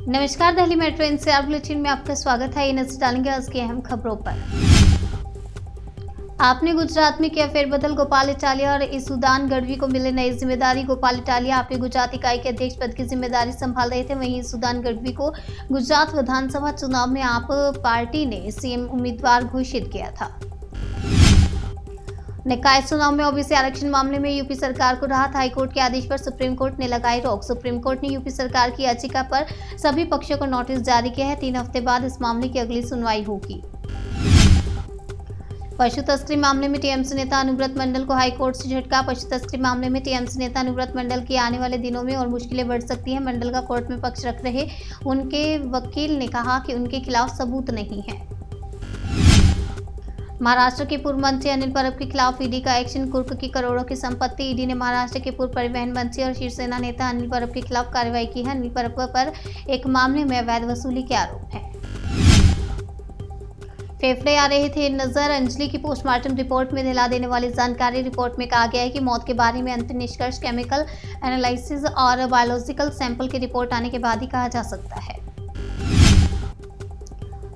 नमस्कार, Delhi metro NCR bulletin में आपका स्वागत है। ये नजर डालेंगे आज की अहम खबरों पर। आपने गुजरात में किया फेरबदल, गोपाल इटालिया और ईसुदान गढ़वी को मिले नई जिम्मेदारी। गोपाल इटालिया आपने गुजरात इकाई के अध्यक्ष पद की जिम्मेदारी संभाल रहे थे, वहीं ईसुदान गढ़वी को गुजरात विधानसभा चुनाव में आप पार्टी ने सीएम उम्मीदवार घोषित किया था। निकाय चुनाव में ओबीसी आरक्षण मामले में यूपी सरकार को राहत, हाईकोर्ट के आदेश पर सुप्रीम कोर्ट ने लगाई रोक। सुप्रीम कोर्ट ने यूपी सरकार की याचिका पर सभी पक्षों को नोटिस जारी किया है। 3 हफ्ते बाद इस मामले की अगली सुनवाई होगी। पशु तस्करी मामले में टीएमसी नेता अनुव्रत मंडल को हाईकोर्ट से झटका। पशु तस्करी मामले में टीएमसी नेता अनुव्रत मंडल की आने वाले दिनों में और मुश्किलें बढ़ सकती हैं। मंडल का कोर्ट में पक्ष रख रहे उनके वकील ने कहा कि उनके खिलाफ सबूत नहीं है। महाराष्ट्र के पूर्व मंत्री अनिल परब के खिलाफ ईडी का एक्शन। कुर्क की करोड़ों की संपत्ति। ईडी ने महाराष्ट्र के पूर्व परिवहन मंत्री और शिवसेना नेता अनिल परब के खिलाफ कार्रवाई की है। अनिल परब पर एक मामले में अवैध वसूली के आरोप हैं। फेफड़े आ रहे थे नजर। अंजलि की पोस्टमार्टम रिपोर्ट में दिला देने वाली जानकारी। रिपोर्ट में कहा गया है कि मौत के बारे में अंतिम निष्कर्ष केमिकल एनालिसिस और बायोलॉजिकल सैंपल की रिपोर्ट आने के बाद ही कहा जा सकता है।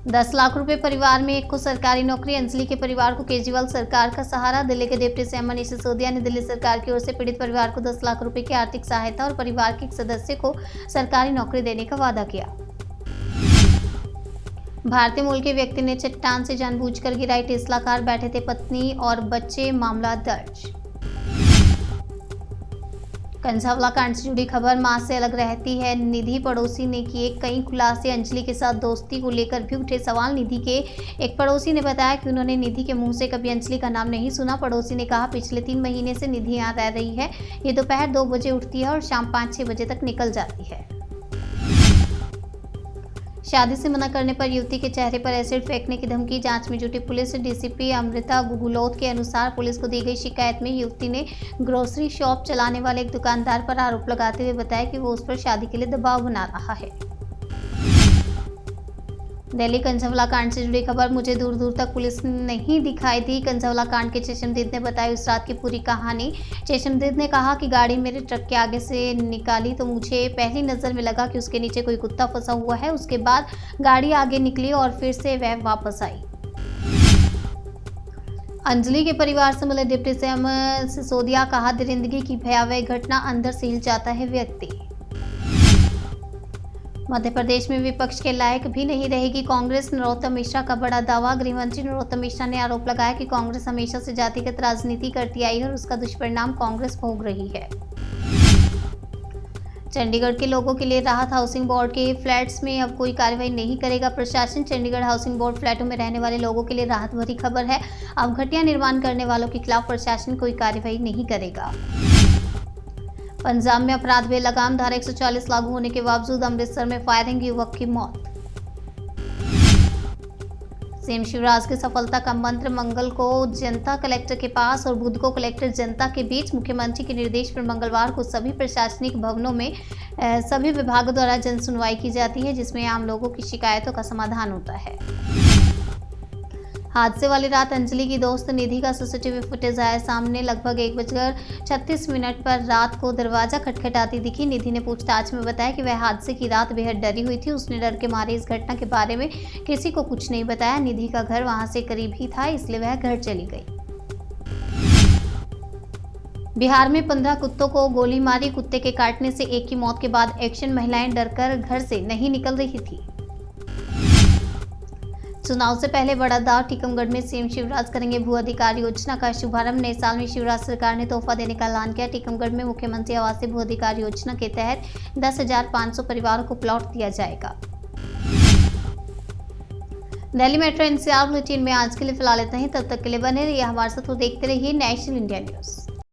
10 लाख रुपए परिवार में एक को सरकारी नौकरी। अंजलि के परिवार को केजरीवाल सरकार का सहारा। दिल्ली के डिप्टी सीएम मनीष सिसोदिया ने दिल्ली सरकार की ओर से पीड़ित परिवार को 10 लाख रुपए की आर्थिक सहायता और परिवार के एक सदस्य को सरकारी नौकरी देने का वादा किया। भारतीय मूल के व्यक्ति ने चट्टान से जानबूझकर गिराई टेस्ला कार, बैठे थे पत्नी और बच्चे, मामला दर्ज। कंझावला कांड से जुड़ी खबर। मां से अलग रहती है निधि, पड़ोसी ने किए कई खुलासे। अंजलि के साथ दोस्ती को लेकर भी उठे सवाल। निधि के एक पड़ोसी ने बताया कि उन्होंने निधि के मुंह से कभी अंजलि का नाम नहीं सुना। पड़ोसी ने कहा, पिछले 3 महीने से निधि यहाँ रह रही है। ये दोपहर 2 बजे उठती है और शाम 5-6 बजे तक निकल जाती है। शादी से मना करने पर युवती के चेहरे पर एसिड फेंकने की धमकी। जांच में जुटी पुलिस। डीसीपी अमृता गुगुलोत के अनुसार पुलिस को दी गई शिकायत में युवती ने ग्रोसरी शॉप चलाने वाले एक दुकानदार पर आरोप लगाते हुए बताया कि वो उस पर शादी के लिए दबाव बना रहा है। दिल्ली कंझावला कांड से जुड़ी खबर। मुझे दूर दूर तक पुलिस नहीं दिखाई दी। कंझावला कांड के चेशमदीद ने बताई उस रात की पूरी कहानी। चेशमदीद ने कहा कि गाड़ी मेरे ट्रक के आगे से निकाली तो मुझे पहली नज़र में लगा कि उसके नीचे कोई कुत्ता फंसा हुआ है। उसके बाद गाड़ी आगे निकली और फिर से वह वापस आई। अंजलि के परिवार से मिले डिप्टी सीएम सिसोदिया। कहा, दरिंदगी की भयावह घटना, अंदर से हिल जाता है व्यक्ति। मध्य प्रदेश में विपक्ष के लायक भी नहीं रहेगी कांग्रेस। नरोत्तम मिश्रा का बड़ा दावा। गृहमंत्री नरोत्तम मिश्रा ने आरोप लगाया कि कांग्रेस हमेशा से जातिगत राजनीति करती आई है और उसका दुष्परिणाम कांग्रेस भोग रही है। चंडीगढ़ के लोगों के लिए राहत। हाउसिंग बोर्ड के फ्लैट्स में अब कोई कार्रवाई नहीं करेगा प्रशासन। चंडीगढ़ हाउसिंग बोर्ड फ्लैटों में रहने वाले लोगों के लिए राहत भरी खबर है। अब घटिया निर्माण करने वालों के खिलाफ प्रशासन कोई कार्रवाई नहीं करेगा। पंजाब में अपराध बेलगाम। धारा 140 लागू होने के बावजूद अमृतसर में फायरिंग, युवक की मौत। सीएम शिवराज की सफलता का मंत्र। मंगल को जनता कलेक्टर के पास और बुध को कलेक्टर जनता के बीच। मुख्यमंत्री के निर्देश पर मंगलवार को सभी प्रशासनिक भवनों में सभी विभागों द्वारा जन सुनवाई की जाती है, जिसमें आम लोगों की शिकायतों का समाधान होता है। हादसे वाली रात अंजलि की दोस्त निधि का सीसीटीवी फुटेज आया सामने। लगभग 1:36 पर रात को दरवाजा खटखटाती दिखी। निधि ने पूछताछ में बताया कि वह हादसे की रात बेहद डरी हुई थी। उसने डर के मारे इस घटना के बारे में किसी को कुछ नहीं बताया। निधि का घर वहां से करीब ही था, इसलिए वह घर चली गई। बिहार में 15 कुत्तों को गोली मारी। कुत्ते के काटने से एक की मौत के बाद एक्शन। महिलाएं डरकर घर से नहीं निकल रही थी। चुनाव से पहले बड़ा दाव। टीकमगढ़ में सीएम शिवराज करेंगे भू अधिकार योजना का शुभारंभ। नए साल में शिवराज सरकार ने तोहफा देने का ऐलान किया। टीकमगढ़ में मुख्यमंत्री आवास भू अधिकार योजना के तहत 10,500 परिवारों को प्लॉट दिया जाएगा। दिल्ली मेट्रो एनसीआर बुलेटिन में आज के लिए फिलहाल इतना ही। तब तक के लिए बने रहिए हमारे साथ और देखते रहिए नेशनल इंडिया न्यूज।